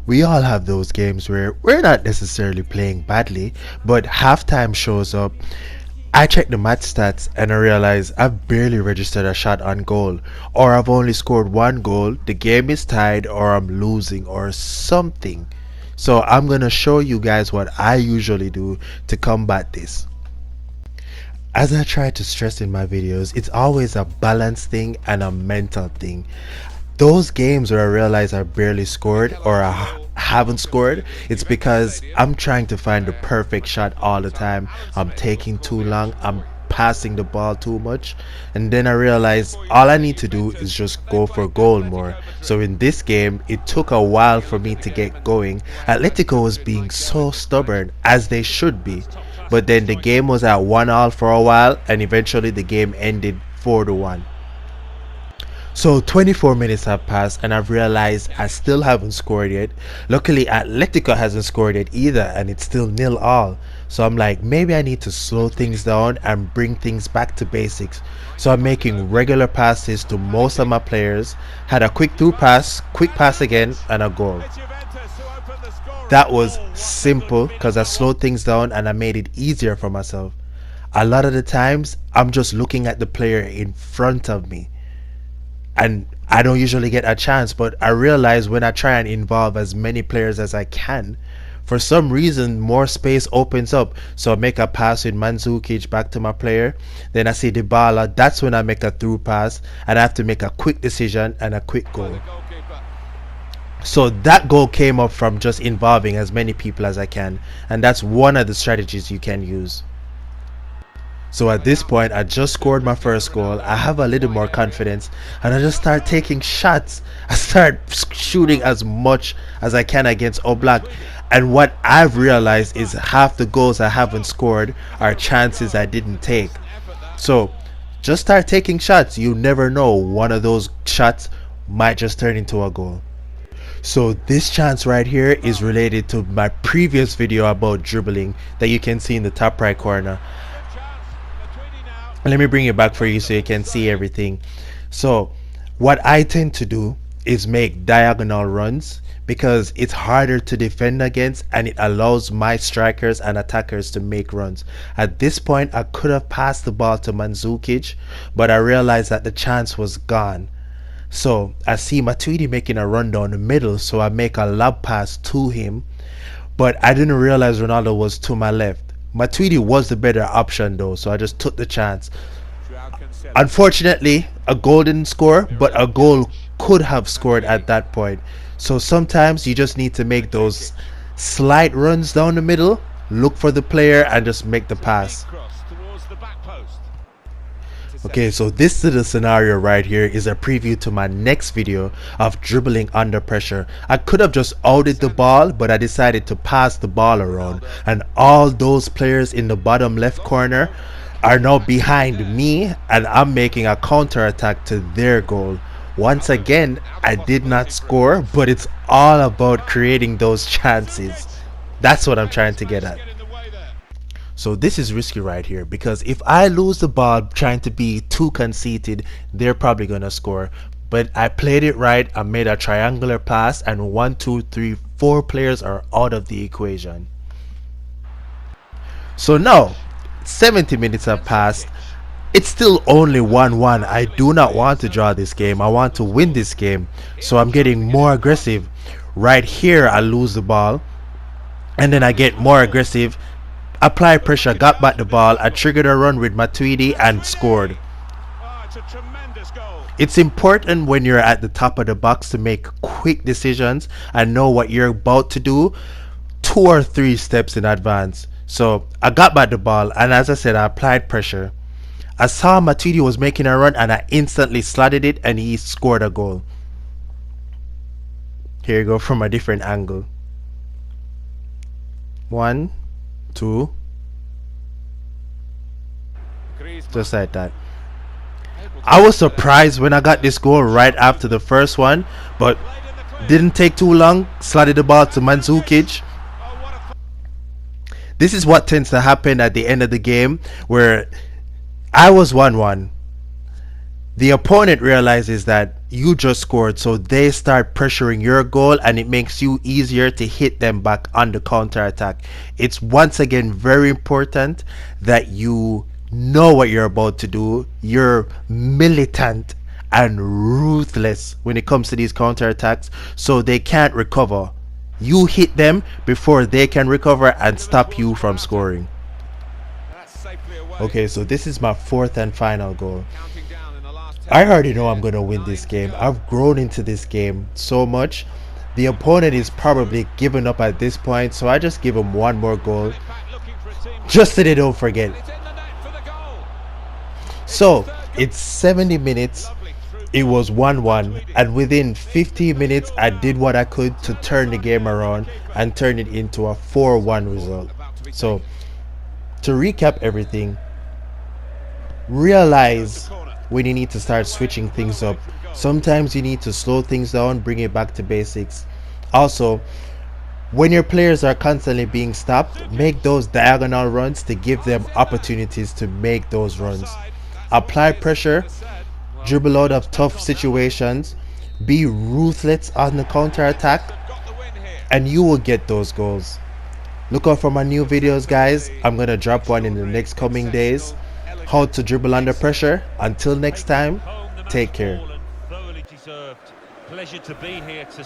We all have those games where we're not necessarily playing badly, but halftime shows up. I check the match stats and I realize I've barely registered a shot on goal, or I've only scored one goal, the game is tied, or I'm losing, or something. So I'm gonna show you guys what I usually do to combat this. As I try to stress in my videos, it's always a balance thing and a mental thing. Those games where I realize I barely scored or I haven't scored, it's because I'm trying to find the perfect shot all the time. I'm taking too long, I'm passing the ball too much, and then I realize all I need to do is just go for goal more. So in this game, it took a while for me to get going. Atletico was being so stubborn, as they should be, but then the game was at 1-1 for a while, and eventually the game ended 4-1. So 24 minutes have passed and I've realized I still haven't scored yet. Luckily Atletico hasn't scored yet either, and it's still 0-0. So I'm like, maybe I need to slow things down and bring things back to basics. So I'm making regular passes to most of my players, had a quick through pass, quick pass again, and a goal. That was simple because I slowed things down and I made it easier for myself. A lot of the times I'm just looking at the player in front of me, and I don't usually get a chance, but I realize when I try and involve as many players as I can, for some reason more space opens up. So I make a pass with Mandzukic back to my player, then I see Dybala, that's when I make a through pass and I have to make a quick decision and a quick goal. So that goal came up from just involving as many people as I can, and that's one of the strategies you can use. So at this point I just scored my first goal, I have a little more confidence and I just start taking shots. I start shooting as much as I can against Oblak, and what I've realized is half the goals I haven't scored are chances I didn't take. So just start taking shots, you never know, one of those shots might just turn into a goal. So this chance right here is related to my previous video about dribbling that you can see in the top right corner. Let me bring it back for you so you can see everything. So what I tend to do is make diagonal runs because it's harder to defend against and it allows my strikers and attackers to make runs. At this point I could have passed the ball to Mandzukic, but I realized that the chance was gone. So I see Matuidi making a run down the middle, so I make a lob pass to him, but I didn't realize Ronaldo was to my left. Matuidi was the better option though, so I just took the chance. Unfortunately a goal didn't score, but a goal could have scored at that point. So sometimes you just need to make those slight runs down the middle, look for the player and just make the pass. Okay, so this little scenario right here is a preview to my next video of dribbling under pressure. I could have just outed the ball, but I decided to pass the ball around, and all those players in the bottom left corner are now behind me and I'm making a counter attack to their goal. Once again, I did not score, but it's all about creating those chances. That's what I'm trying to get at. So this is risky right here, because if I lose the ball trying to be too conceited, they're probably gonna score. But I played it right, I made a triangular pass, and 1, 2, 3, 4 players are out of the equation. So now 70 minutes have passed. It's still only 1-1. I do not want to draw this game, I want to win this game. So I'm getting more aggressive. Right here I lose the ball, and then I get more aggressive, apply pressure, got back the ball, I triggered a run with Matuidi and scored. It's important when you're at the top of the box to make quick decisions and know what you're about to do 2 or 3 steps in advance. So I got back the ball, and as I said, I applied pressure. I saw Matuidi was making a run and I instantly slotted it and he scored a goal. Here you go from a different angle. 1, 2, just like that. I was surprised when I got this goal right after the first one, but didn't take too long. Slotted the ball to Mandzukic. This is what tends to happen at the end of the game, where I was 1-1. The opponent realizes that you just scored, so they start pressuring your goal, and it makes you easier to hit them back on the counter attack. It's once again very important that you know what you're about to do. You're militant and ruthless when it comes to these counter attacks, so they can't recover. You hit them before they can recover and stop you from scoring. Okay, so this is my fourth and final goal. I already know I'm going to win this game. I've grown into this game so much. The opponent is probably giving up at this point, so I just give him one more goal just so they don't forget. So it's 70 minutes. It was 1-1, and within 15 minutes I did what I could to turn the game around and turn it into a 4-1 result. So to recap everything, realize when you need to start switching things up. Sometimes you need to slow things down, bring it back to basics. Also, when your players are constantly being stopped, make those diagonal runs to give them opportunities to make those runs. Apply pressure, dribble out of tough situations, be ruthless on the counter attack, and you will get those goals. Look out for my new videos, guys. I'm gonna drop one in the next coming days. How to dribble under pressure. Until next time, take care. Pleasure to be here to